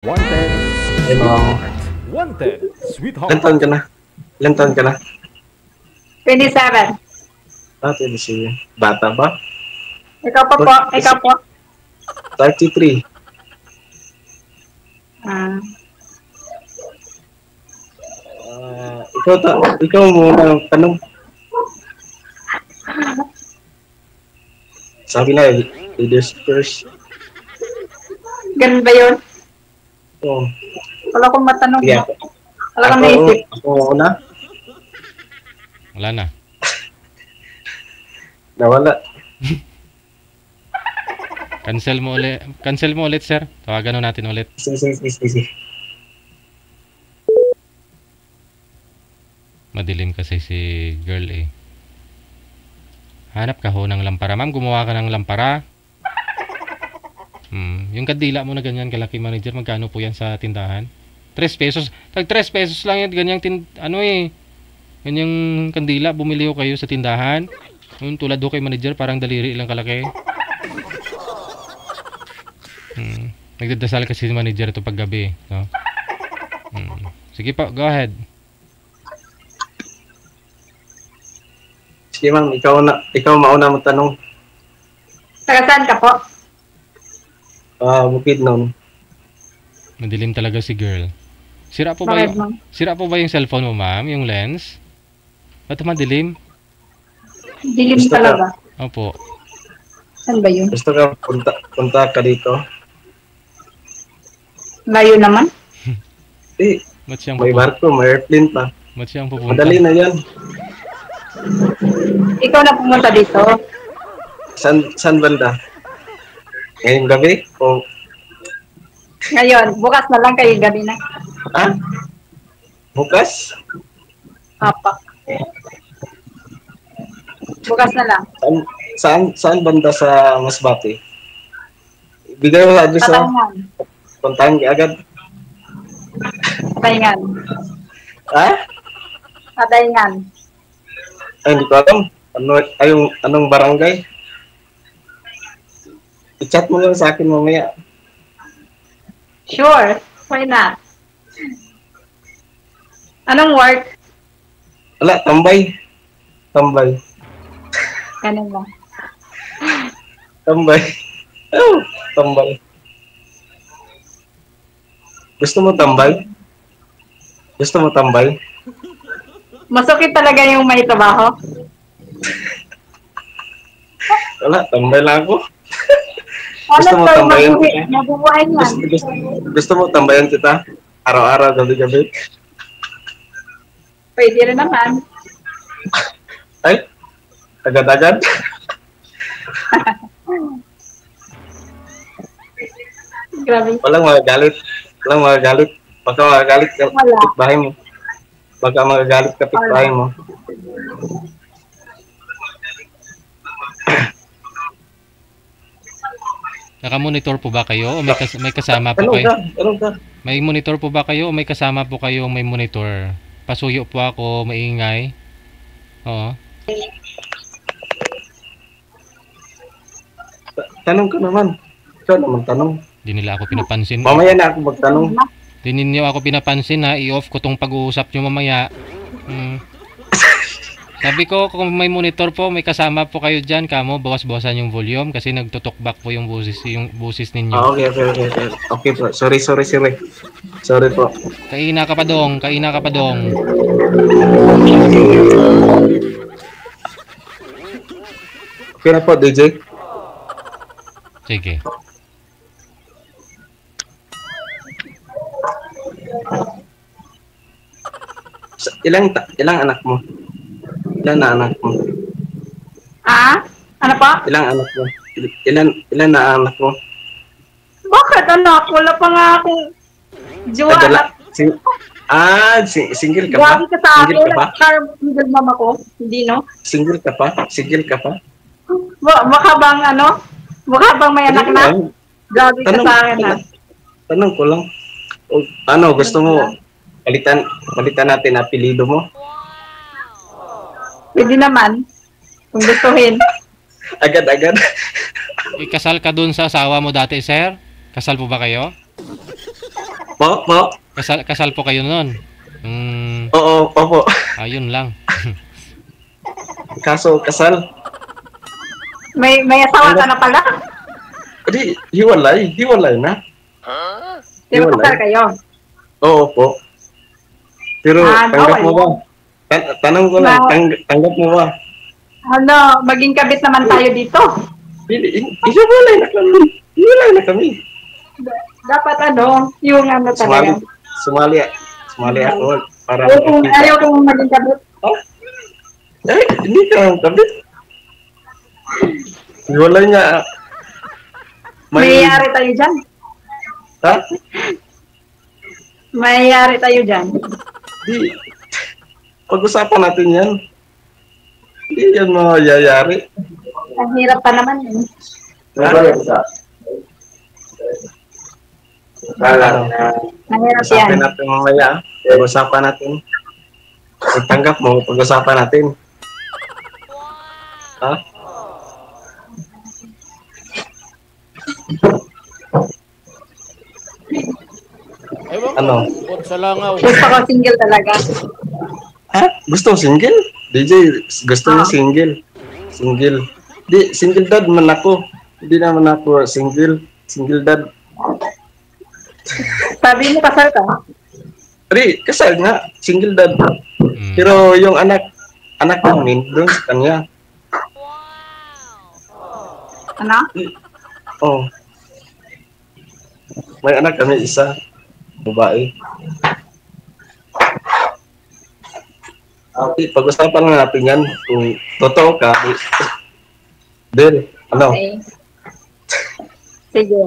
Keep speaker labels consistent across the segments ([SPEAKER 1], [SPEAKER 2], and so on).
[SPEAKER 1] Wanted,
[SPEAKER 2] Hello.
[SPEAKER 1] sweetheart. Wanted, sweetheart.
[SPEAKER 2] Ilan taon ka na? Ilan taon ka na?
[SPEAKER 3] 27.
[SPEAKER 2] Ah, 27. Bata ba?
[SPEAKER 3] Ikaw pa po. Ikaw po.
[SPEAKER 2] 33.
[SPEAKER 3] Ah,
[SPEAKER 2] Ikaw muna ang tanong. Sabi na, ladies first.
[SPEAKER 3] ganun ba yun?
[SPEAKER 2] Oh,
[SPEAKER 3] Wala akong matanong.
[SPEAKER 2] yeah.
[SPEAKER 3] Wala akong naisip.
[SPEAKER 2] Ako una.
[SPEAKER 4] Wala na.
[SPEAKER 2] Nawala.
[SPEAKER 4] Cancel mo ulit, sir. Tawagan na natin ulit.
[SPEAKER 2] Sige.
[SPEAKER 4] Madilim kasi si girl eh. Hanap ka ho ng lampara. Ma'am, gumawa ka ng lampara. Yung kandila mo na ganyan kalaki, manager, magkano po yan sa tindahan? 3 pesos. Tag 3 pesos lang yan. Ganyang ganyang kandila. Bumili ho kayo sa tindahan. Yung tulad ho kay manager, parang daliri lang kalaki. Nagdadasal kasi si manager ito paggabi. No? Sige po, go ahead.
[SPEAKER 2] Sige ma'am, ikaw mauna magtanong.
[SPEAKER 3] Taga saan ka po?
[SPEAKER 2] Bukid nun.
[SPEAKER 4] Madilim talaga si girl. Sira po ba
[SPEAKER 3] Bakit, ma'am?
[SPEAKER 4] Sira po ba yung cellphone mo, ma'am? Yung lens? Ba't madilim?
[SPEAKER 3] Dilim
[SPEAKER 2] Gusto ka?
[SPEAKER 3] talaga.
[SPEAKER 4] Opo.
[SPEAKER 3] Saan ba yun?
[SPEAKER 2] Gusto ka punta ka dito?
[SPEAKER 3] Layo naman.
[SPEAKER 2] Eh,
[SPEAKER 4] Ba't siyang
[SPEAKER 2] may barko, may airplane pa.
[SPEAKER 4] Ba't siyang pupunta?
[SPEAKER 2] Madali na yan.
[SPEAKER 3] Ikaw na pumunta dito.
[SPEAKER 2] San banda? Ngayong gabi? O,
[SPEAKER 3] Ngayon, bukas na lang kayo gabi na.
[SPEAKER 2] bukas?
[SPEAKER 3] Apa. Bukas na lang.
[SPEAKER 2] Saan banda sa Masbate? Bigay mo sa address mo.
[SPEAKER 3] Tatayngan.
[SPEAKER 2] Puntahan ka agad.
[SPEAKER 3] Tatayngan.
[SPEAKER 2] Ha?
[SPEAKER 3] Tatayngan.
[SPEAKER 2] Ay, hindi ko alam. Anong barangay? I-chat mo lang sa akin mamaya.
[SPEAKER 3] Sure. Why not? Anong work?
[SPEAKER 2] Wala, tambay.
[SPEAKER 3] Ganun lang.
[SPEAKER 2] Tambay. Oh, tambay. Gusto mo tambay?
[SPEAKER 3] Masukit talaga yung may trabaho.
[SPEAKER 2] Wala, tambay lang ako.
[SPEAKER 3] Ano
[SPEAKER 2] Gusto mo
[SPEAKER 3] to,
[SPEAKER 2] tambayan?
[SPEAKER 3] mabubuhay yan.
[SPEAKER 2] Gusto mo tambayan kita? Araw-araw, gabi-gabi?
[SPEAKER 3] Pwede rin naman.
[SPEAKER 2] Ay, agad-agad?
[SPEAKER 3] Grabe.
[SPEAKER 2] Walang magagalit. Baka magagalit ka
[SPEAKER 3] Wala.
[SPEAKER 2] kapitbahay mo.
[SPEAKER 4] Naka-monitor po ba kayo o may kasama po
[SPEAKER 2] Tanong
[SPEAKER 4] kayo?
[SPEAKER 2] ka.
[SPEAKER 4] May monitor po ba kayo o may kasama po kayo may monitor? Pasuyo po ako, maingay. Oo.
[SPEAKER 2] Tanong ka naman. Ikaw naman tanong.
[SPEAKER 4] Di nila ako pinapansin.
[SPEAKER 2] Mamaya na ako magtanong.
[SPEAKER 4] Di ninyo ako pinapansin ha. I-off ko tong pag-uusap nyo mamaya. Sabi ko, kung may monitor po, may kasama po kayo dyan, kamo, bawas-bawasan yung volume kasi nagtutukbak po yung busis ninyo.
[SPEAKER 2] Okay. Okay po. Sorry. Sorry po.
[SPEAKER 4] Kaina ka pa dong.
[SPEAKER 2] Okay na po, DJ.
[SPEAKER 4] Sige.
[SPEAKER 2] Ilang anak mo? Ilan na anak mo?
[SPEAKER 3] Ano pa?
[SPEAKER 2] Ilang anak mo? Ilan na anak mo?
[SPEAKER 3] Bakit anak? Wala pa nga akong jowa.
[SPEAKER 2] Single ka ba?
[SPEAKER 3] Grabe ka sa akin.
[SPEAKER 2] Single ka ba?
[SPEAKER 3] Single mama ko. Hindi, no?
[SPEAKER 2] Single ka pa?
[SPEAKER 3] Baka bang ano? Baka bang may anak na? Grabe ka sa akin, ha?
[SPEAKER 2] Tanong ko lang. Gusto mo palitan natin apelido mo?
[SPEAKER 3] Pwede naman. Kung gustuhin.
[SPEAKER 2] Agad-agad.
[SPEAKER 4] Ikasal ka dun sa asawa mo dati, sir? Kasal po ba kayo?
[SPEAKER 2] Po?
[SPEAKER 4] Kasal po kayo noon.
[SPEAKER 2] Oo, opo.
[SPEAKER 4] Ayun lang.
[SPEAKER 2] Kaso, kasal.
[SPEAKER 3] May asawa ka na pala?
[SPEAKER 2] Di, hiwalay na.
[SPEAKER 3] Di ba kasal kayo?
[SPEAKER 2] Oo po. Pero, tanggap mo ba?
[SPEAKER 3] wala.
[SPEAKER 2] Tanong ko lang, tanggap mo ba?
[SPEAKER 3] Ano, maging kabit naman tayo dito.
[SPEAKER 2] Hiwalay na kami.
[SPEAKER 3] Dapat yung talaga.
[SPEAKER 2] Sumali ako para
[SPEAKER 3] Ayaw kong maging kabit.
[SPEAKER 2] Hindi ka kabit. Hiwalay nga.
[SPEAKER 3] Mayayari tayo dyan.
[SPEAKER 2] Ha?
[SPEAKER 3] Mayayari tayo dyan.
[SPEAKER 2] Di. Pag-usapan natin yan. Hindi yan mayayari.
[SPEAKER 3] Ang hirap pa naman eh. Mahirap yan.
[SPEAKER 2] Pag-usapan natin mamaya. Pag-usapan natin. Pagtanggap mo, pag-usapan natin. Ha?
[SPEAKER 1] Ewan ko.
[SPEAKER 2] Ano?
[SPEAKER 1] Bukod sa langaw.
[SPEAKER 3] Gusto ko single talaga.
[SPEAKER 2] Ha? Gusto mo single? DJ, gusto mo single? Single. Di, single dad man ako. Hindi naman ako single. Single dad.
[SPEAKER 3] Sabi mo kasal ka?
[SPEAKER 2] Di, kasal nga. Single dad. Pero yung anak namin, doon sa kanya.
[SPEAKER 3] Ano?
[SPEAKER 2] Oh. May anak kami, isa. Babae. Okay, pag-usapan na natin yan. Kung totoo ka, Del, ano?
[SPEAKER 3] Okay. Sige.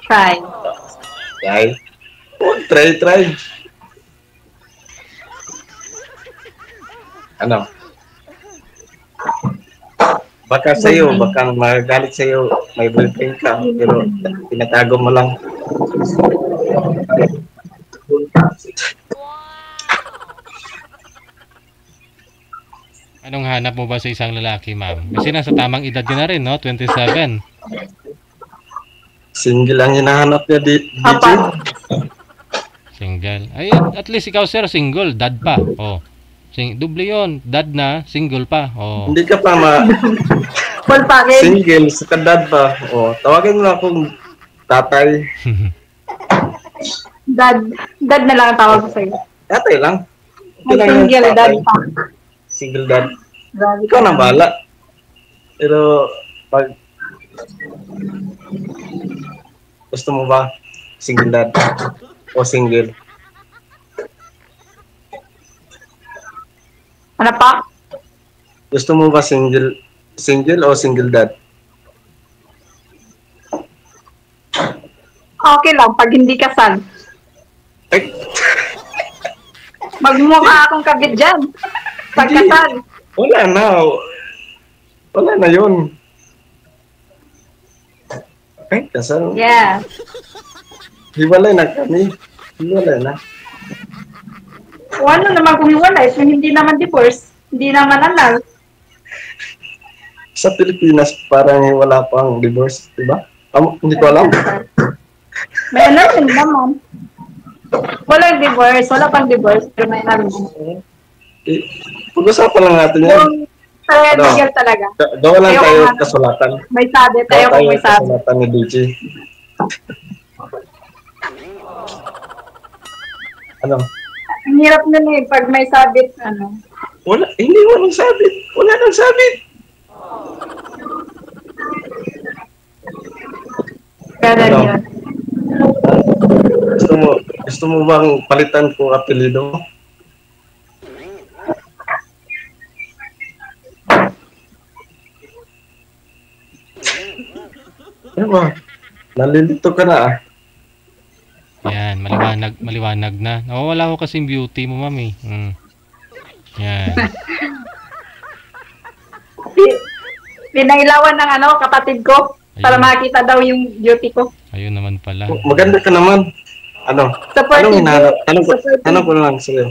[SPEAKER 3] Try.
[SPEAKER 2] Ay, oh, try. Ano? Baka sa'yo, baka magagalit sa'yo, may boyfriend ka, pero tinatago mo lang.
[SPEAKER 4] Anong hanap mo ba sa isang lalaki, ma'am? Kasi nasa tamang edad ka na rin, no? 27.
[SPEAKER 2] Single ang hinahanap niya, DJ.
[SPEAKER 4] Single. Ay, at least ikaw, sir, single. Dad pa. Oh. Double yun. Dad na, single pa. Oh.
[SPEAKER 2] Hindi ka pa
[SPEAKER 3] Full package.
[SPEAKER 2] single, sa kadad pa. Oh, tawagin mo na akong tatay.
[SPEAKER 3] Dad na lang ang tawag ko sa'yo.
[SPEAKER 2] Tatay lang. Ito
[SPEAKER 3] May
[SPEAKER 2] lang yung
[SPEAKER 3] single dad
[SPEAKER 2] tatay.
[SPEAKER 3] pa.
[SPEAKER 2] Single dad.
[SPEAKER 3] Grabe
[SPEAKER 2] Ikaw
[SPEAKER 3] ka
[SPEAKER 2] na
[SPEAKER 3] naman.
[SPEAKER 2] bahala. Pero, pag gusto mo ba single dad o single?
[SPEAKER 3] Ano pa?
[SPEAKER 2] Gusto mo ba single o single dad?
[SPEAKER 3] Okay lang, pag hindi kasal.
[SPEAKER 2] Ay,
[SPEAKER 3] Magmukha akong kabit dyan. Pag
[SPEAKER 2] Hindi.
[SPEAKER 3] kasal.
[SPEAKER 2] wala na. Wala na yun. Ay, kasal.
[SPEAKER 3] Yeah.
[SPEAKER 2] Hiwalay na kami. Hiwalay na.
[SPEAKER 3] O ano naman kung hiwalay, kung hindi naman divorce, hindi naman anal.
[SPEAKER 2] Sa Pilipinas, parang wala pang divorce, di ba? Hindi ko alam.
[SPEAKER 3] May anal din naman. Walang divorce, wala pang divorce, pero may anal din.
[SPEAKER 2] Eh, pag-usapan lang natin yan.
[SPEAKER 3] Yung legal talaga.
[SPEAKER 2] Gawa lang
[SPEAKER 3] Ayaw
[SPEAKER 2] tayo
[SPEAKER 3] nga.
[SPEAKER 2] kasulatan.
[SPEAKER 3] May sabi, tayo
[SPEAKER 2] Gawa
[SPEAKER 3] kung
[SPEAKER 2] tayo
[SPEAKER 3] may sabi.
[SPEAKER 2] kasulatan ni DJ. Ano?
[SPEAKER 3] Ang hirap nun eh, pag may sabit, ano.
[SPEAKER 2] Wala, hindi walang sabit. Wala nang sabit.
[SPEAKER 3] Ganun
[SPEAKER 2] Ano?
[SPEAKER 3] yun.
[SPEAKER 2] Gusto mo bang palitan ko apelido? Ano ba? Nalilito ka na ah.
[SPEAKER 4] Yan, maliwanag na. Nawawala ko kasing beauty mo, mami. Yan.
[SPEAKER 3] Pinailawan ng kapatid ko para
[SPEAKER 4] Ayun.
[SPEAKER 3] makita daw yung beauty ko.
[SPEAKER 4] Ayun naman pala.
[SPEAKER 2] Maganda ka naman. Ano?
[SPEAKER 3] Supportive.
[SPEAKER 2] Anong hinahanap?
[SPEAKER 3] Supportive.
[SPEAKER 2] Tanong ko lang sa'yo.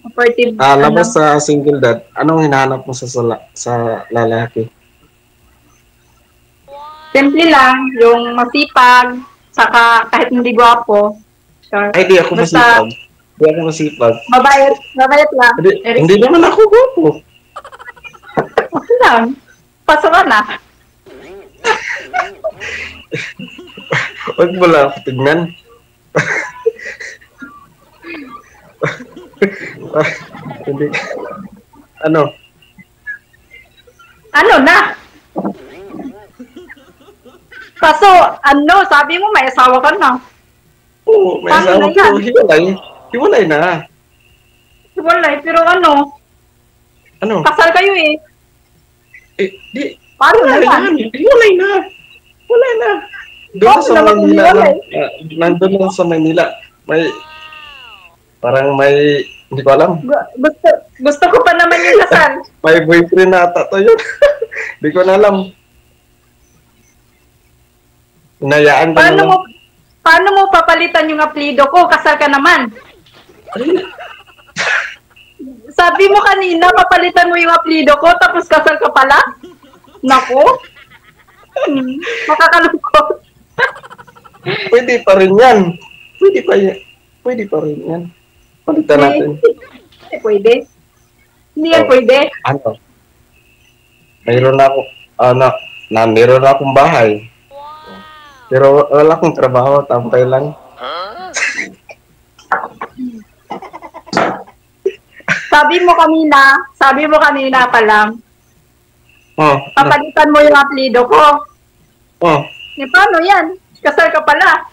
[SPEAKER 3] Supportive.
[SPEAKER 2] Labas sa single dad, anong hinahanap mo sa lalaki?
[SPEAKER 3] Simple lang, yung masipag, saka kahit hindi gwapo, Sure.
[SPEAKER 2] Ay, di ako
[SPEAKER 3] Basta-
[SPEAKER 2] masipag. Di ako masipag.
[SPEAKER 3] Mabayat lang.
[SPEAKER 2] Hindi naman ako gwapo.
[SPEAKER 3] Okay lang. Pasok ka na.
[SPEAKER 2] Huwag mo lang ako tignan. Hindi. Ano?
[SPEAKER 3] Ano na? Kaso, sabi mo may asawa ka na.
[SPEAKER 2] Oo, may
[SPEAKER 3] Paano
[SPEAKER 2] asawa
[SPEAKER 3] na
[SPEAKER 2] ko.
[SPEAKER 3] yan?
[SPEAKER 2] Hiwalay. Hiwalay na.
[SPEAKER 3] Walay, pero
[SPEAKER 2] Ano?
[SPEAKER 3] kasal kayo eh.
[SPEAKER 2] Di.
[SPEAKER 3] Paano na
[SPEAKER 2] Hiwalay
[SPEAKER 3] yan?
[SPEAKER 2] na. Hiwalay na. Wala na. Doon
[SPEAKER 3] Bakit
[SPEAKER 2] sa
[SPEAKER 3] naman
[SPEAKER 2] Manila.
[SPEAKER 3] hiwalay?
[SPEAKER 2] Nandun lang sa Manila. Parang may, hindi ko alam.
[SPEAKER 3] Gusto ko pa naman yung kasal.
[SPEAKER 2] May boyfriend na ata to yun. Hindi ko na alam. Inayaan ko na lang.
[SPEAKER 3] Paano mo papalitan yung apelido ko? Kasal ka naman. Sabi mo kanina, papalitan mo yung apelido ko, tapos kasal ka pala? Nako. Makakalungkot.
[SPEAKER 2] Pwede pa rin yan. Pwede pa rin yan. Palitan natin.
[SPEAKER 3] Pwede. Hindi yan pwede.
[SPEAKER 2] Ano? Mayroon na ako, meron na akong bahay. Pero wala akong trabaho, tampay lang.
[SPEAKER 3] Sabi mo kanina pa lang,
[SPEAKER 2] Oh,
[SPEAKER 3] papalitan mo yung apelido ko.
[SPEAKER 2] oh,
[SPEAKER 3] E paano yan? Kasal ka pala.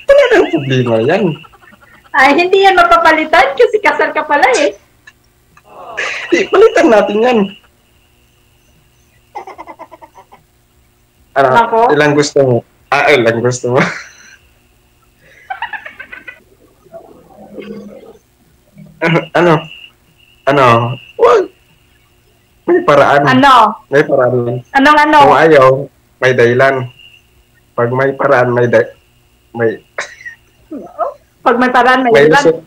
[SPEAKER 2] wala nang problema yan.
[SPEAKER 3] Ay, hindi yan mapapalitan kasi kasal ka pala eh.
[SPEAKER 2] Di, palitan natin yan. Ano,
[SPEAKER 3] Nako.
[SPEAKER 2] ilang gusto mo? Ilang gusto mo? Ano? Wag. May paraan.
[SPEAKER 3] Ano?
[SPEAKER 2] May paraan lang.
[SPEAKER 3] Anong ano?
[SPEAKER 2] Kung ayaw, may dahilan. Pag may paraan, may
[SPEAKER 3] Pag may paraan, may
[SPEAKER 2] may
[SPEAKER 3] ilan.
[SPEAKER 2] lusot.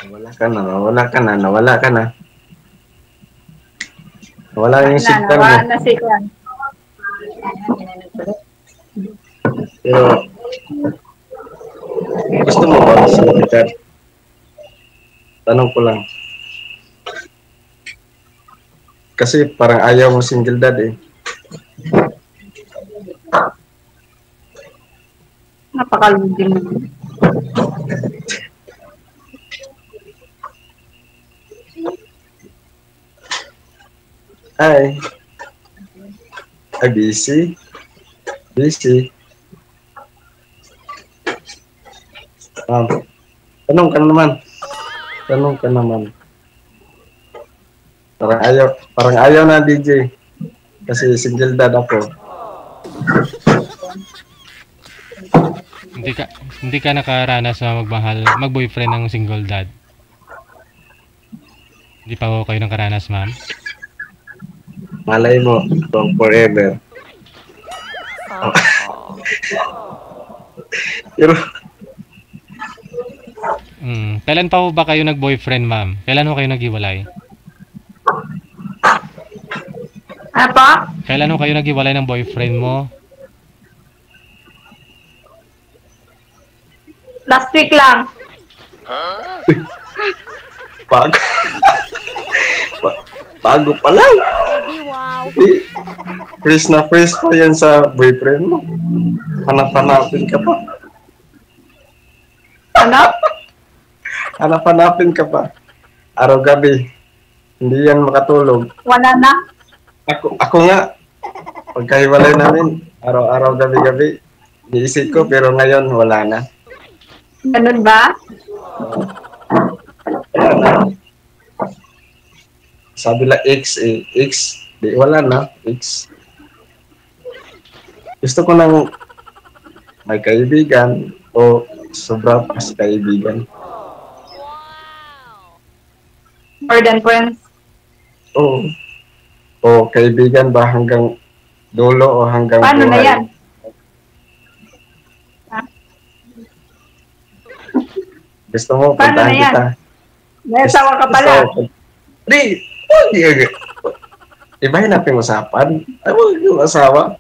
[SPEAKER 2] Nawala ka na. Nawala yung signal mo.
[SPEAKER 3] Nawala na si Kwan.
[SPEAKER 2] Pero, gusto mo ba si Richard? Tanong ko lang. Kasi parang ayaw mo single dad eh.
[SPEAKER 3] Napakalugin mo.
[SPEAKER 2] Ay, busy. Tanong ka naman. Parang ayaw na DJ. Kasi single dad ako.
[SPEAKER 4] Hindi ka nakaranas na mag-boyfriend ng single dad. Hindi pa ho kayo nakaranas, ma'am?
[SPEAKER 2] Malay mo, kung forever. Pero,
[SPEAKER 4] Kailan pa ho ba kayo nag-boyfriend, ma'am? Kailan ho kayo naghiwalay?
[SPEAKER 3] Ano pa?
[SPEAKER 4] Kailan ho kayo naghiwalay ng boyfriend mo?
[SPEAKER 3] Last week lang.
[SPEAKER 2] bago. Bago pa lang. Fresh na fresh pa yan sa boyfriend mo. Hanap-hanapin ka pa.
[SPEAKER 3] Ano?
[SPEAKER 2] Hanap-hanapin ka pa. Araw-gabi. Hindi yan makatulog.
[SPEAKER 3] Wala na.
[SPEAKER 2] Ako nga. Pagkahiwalay namin, araw-araw, gabi-gabi. Iisip ko, pero ngayon wala na.
[SPEAKER 3] Ganun ba?
[SPEAKER 2] Wala na. Sabi lang X eh. X. Di, wala na. X. Gusto ko nang may kaibigan o sobra pa sa kaibigan.
[SPEAKER 3] More than friends.
[SPEAKER 2] Oo. O kaibigan ba hanggang dulo o hanggang
[SPEAKER 3] Paano na
[SPEAKER 2] buhay?
[SPEAKER 3] yan?
[SPEAKER 2] Gusto mo,
[SPEAKER 3] Paano
[SPEAKER 2] puntahan
[SPEAKER 3] na yan?
[SPEAKER 2] kita.
[SPEAKER 3] May asawa ka pala.
[SPEAKER 2] Di, huwag di. Ibahin natin usapan. Ay, huwag yung asawa.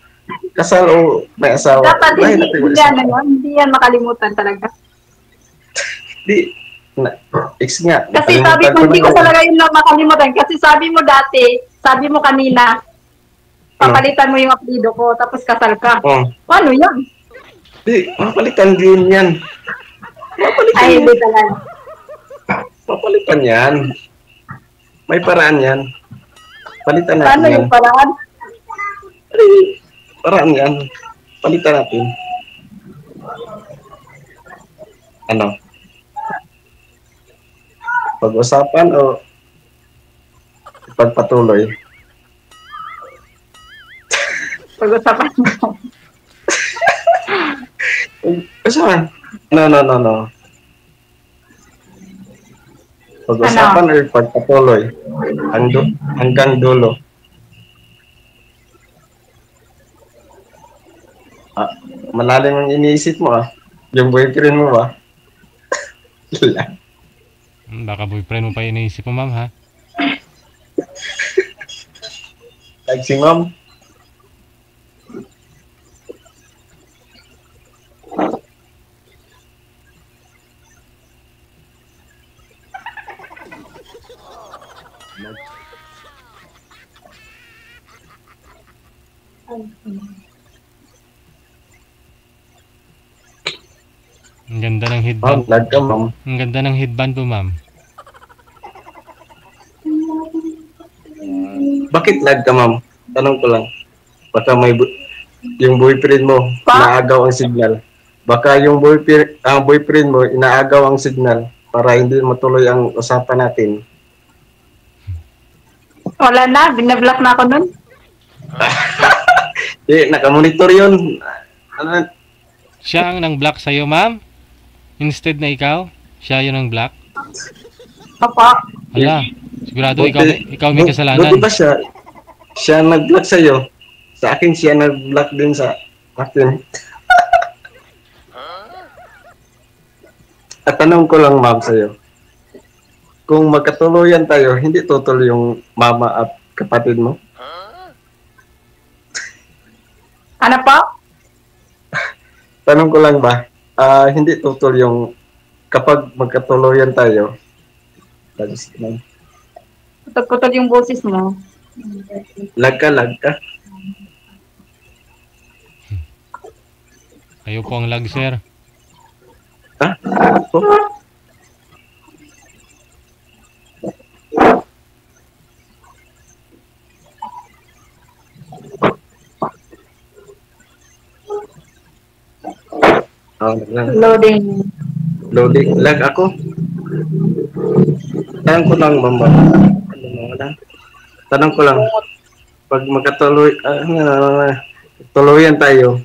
[SPEAKER 2] Kasal o may asawa.
[SPEAKER 3] Dapat
[SPEAKER 2] Ibahin
[SPEAKER 3] hindi,
[SPEAKER 2] natin
[SPEAKER 3] hindi yan,
[SPEAKER 2] usapan.
[SPEAKER 3] ano, hindi yan makalimutan talaga.
[SPEAKER 2] Di, ex nga.
[SPEAKER 3] Kasi sabi ko, hindi ko talaga yun na makalimutan. Kasi sabi mo dati, sabi mo kanina, papalitan mo yung apelido ko, tapos kasal ka.
[SPEAKER 2] Oh,
[SPEAKER 3] Ano yan?
[SPEAKER 2] di, mapalitan din yan. Mapalitan
[SPEAKER 3] Ay,
[SPEAKER 2] yan.
[SPEAKER 3] hindi talaga.
[SPEAKER 2] Mapalitan yan. May paraan yan. Palitan natin
[SPEAKER 3] Paano
[SPEAKER 2] yan.
[SPEAKER 3] yung paraan?
[SPEAKER 2] Ay, paraan yan. Palitan natin. Ano? Pag-usapan o pagpatuloy?
[SPEAKER 3] Pag-usapan mo.
[SPEAKER 2] Usapan? No. Pag-usapan o pagpatuloy? Hanggang dulo. Ah, malalim ang iniisip mo ah. Yung boyfriend mo ba?
[SPEAKER 4] Baka boyfriend mo pa iniisip mo, ma'am, ha?
[SPEAKER 2] Like si ma'am.
[SPEAKER 4] Ang ganda ng
[SPEAKER 2] Ma'am,
[SPEAKER 4] headband.
[SPEAKER 2] lag ka ma'am.
[SPEAKER 4] Ang ganda ng headband mo, ma'am.
[SPEAKER 2] Bakit lag ka ma'am? Tanong ko lang. Baka yung boyfriend mo inaagaw ang signal. Baka yung boyfriend mo inaagaw ang signal para hindi matuloy ang usapan natin.
[SPEAKER 3] Wala na, binablock na ako nun.
[SPEAKER 2] Nakamonitor yun. Ano?
[SPEAKER 4] Siya ang nang-block sa'yo, ma'am? Instead na ikaw? Siya yung nang-block?
[SPEAKER 3] Papa.
[SPEAKER 4] Hala, sigurado ikaw may kasalanan.
[SPEAKER 2] Buti ba siya nag-block sa'yo? Sa akin siya nag-block din sa akin. At tanong ko lang ma'am sa'yo. Kung magkatuluyan tayo, hindi tutuloy yung mama at kapatid mo?
[SPEAKER 3] Ano po?
[SPEAKER 2] Tanong ko lang ba, hindi tutuloy yung kapag magkatuluyan tayo?
[SPEAKER 3] Putol-putol yung boses mo.
[SPEAKER 2] Lag ka.
[SPEAKER 4] Kayo po ang lag, sir.
[SPEAKER 2] Ha? Oh.
[SPEAKER 3] Loading.
[SPEAKER 2] Lag ako. Tanong ko lang, ma'am. Tanong ko lang. Pag tuluyan tayo,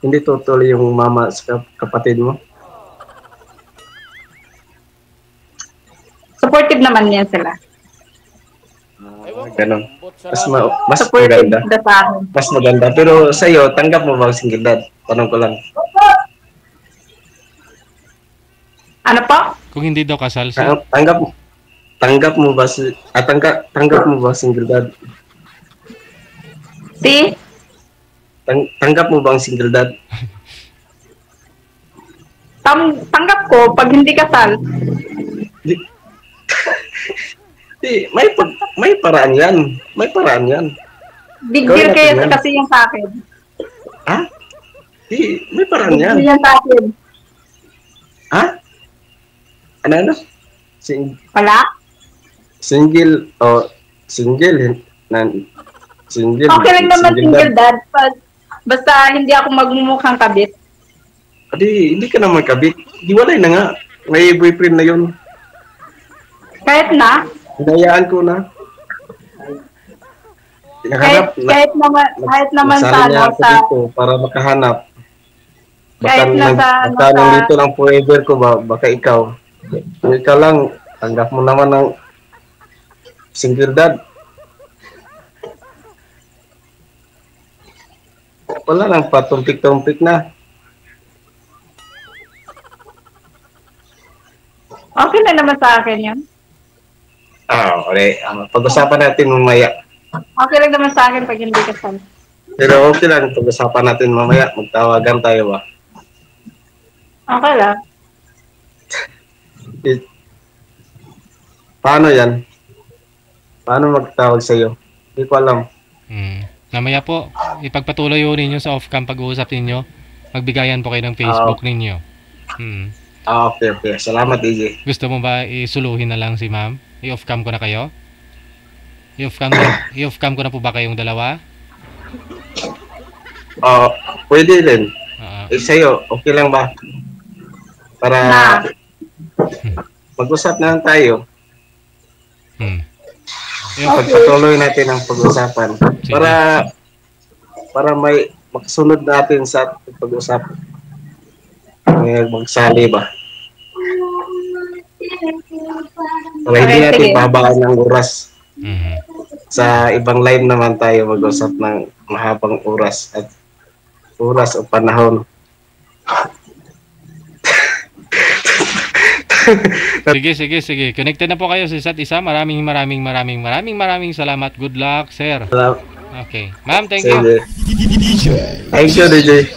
[SPEAKER 2] hindi tutuloy yung mama sa kapatid mo?
[SPEAKER 3] Supportive naman yan sila.
[SPEAKER 2] Ganon. Mas
[SPEAKER 3] Supportive
[SPEAKER 2] maganda.
[SPEAKER 3] sila sa akin.
[SPEAKER 2] Mas maganda. Pero sa'yo, tanggap mo ba ang single dad? Tanong ko lang.
[SPEAKER 3] Ano po?
[SPEAKER 4] Kung hindi daw kasal, sir.
[SPEAKER 2] Tanggap mo ba tanggap mo ba single dad?
[SPEAKER 3] Si?
[SPEAKER 2] Tanggap mo ba ang single dad?
[SPEAKER 3] Tanggap ko pag hindi kasal.
[SPEAKER 2] May paraan yan. May paraan yan.
[SPEAKER 3] Big
[SPEAKER 2] Gawin
[SPEAKER 3] deal
[SPEAKER 2] natin
[SPEAKER 3] kaya
[SPEAKER 2] yan.
[SPEAKER 3] kasi yung sa akin.
[SPEAKER 2] Ha? May paraan
[SPEAKER 3] Big
[SPEAKER 2] yan.
[SPEAKER 3] deal yan sa akin.
[SPEAKER 2] Ha? Ano?
[SPEAKER 3] Wala?
[SPEAKER 2] Single. Single.
[SPEAKER 3] Okay lang naman single dad. Basta hindi ako magmumukhang kabit.
[SPEAKER 2] Hindi ka naman kabit. Hiwalay na nga. May boyfriend na yun.
[SPEAKER 3] Kahit na.
[SPEAKER 2] Hinayaan ko na.
[SPEAKER 3] Kahit naman sa
[SPEAKER 2] niya ako
[SPEAKER 3] sa
[SPEAKER 2] dito para makahanap.
[SPEAKER 3] Kahit nasa
[SPEAKER 2] Baka nandito lang forever ko ba? Baka ikaw. Kung ikaw lang, tanggap mo naman ng single dad. Wala lang, patumpik-tumpik na.
[SPEAKER 3] Okay na naman sa akin yun.
[SPEAKER 2] Okay. Pag-usapan natin mamaya.
[SPEAKER 3] Okay lang naman sa akin pag hindi kasal.
[SPEAKER 2] Pero okay lang, pag-usapan natin mamaya. Magtawagan tayo ba?
[SPEAKER 3] Okay lang.
[SPEAKER 2] Paano yan? Paano magtawag sa'yo? Hindi ko alam.
[SPEAKER 4] Namaya po, ipagpatuloy yun ninyo sa off-cam pag-uusap ninyo. Magbigayan po kayo ng Facebook ninyo.
[SPEAKER 2] Okay. Salamat, DJ.
[SPEAKER 4] Gusto mo ba isuluhin na lang si ma'am? I-off-cam ko na kayo? I-off-cam ko na po ba kayong dalawa?
[SPEAKER 2] Pwede rin.
[SPEAKER 4] Ah,
[SPEAKER 2] Sa'yo, okay lang ba? Para mag-usap na lang tayo. Pagpatuloy natin ang pag-usapan.
[SPEAKER 4] Sige.
[SPEAKER 2] Para may makasunod natin sa pag-usap. Magsali ba? Para hindi natin pahabaan ng oras. Sa ibang live naman tayo mag-usap ng mahabang oras o panahon.
[SPEAKER 4] Sige. Connected na po kayo sa isa't isa. Maraming salamat. Good luck, sir. Okay. Ma'am, thank you.
[SPEAKER 2] Thank you, DJ.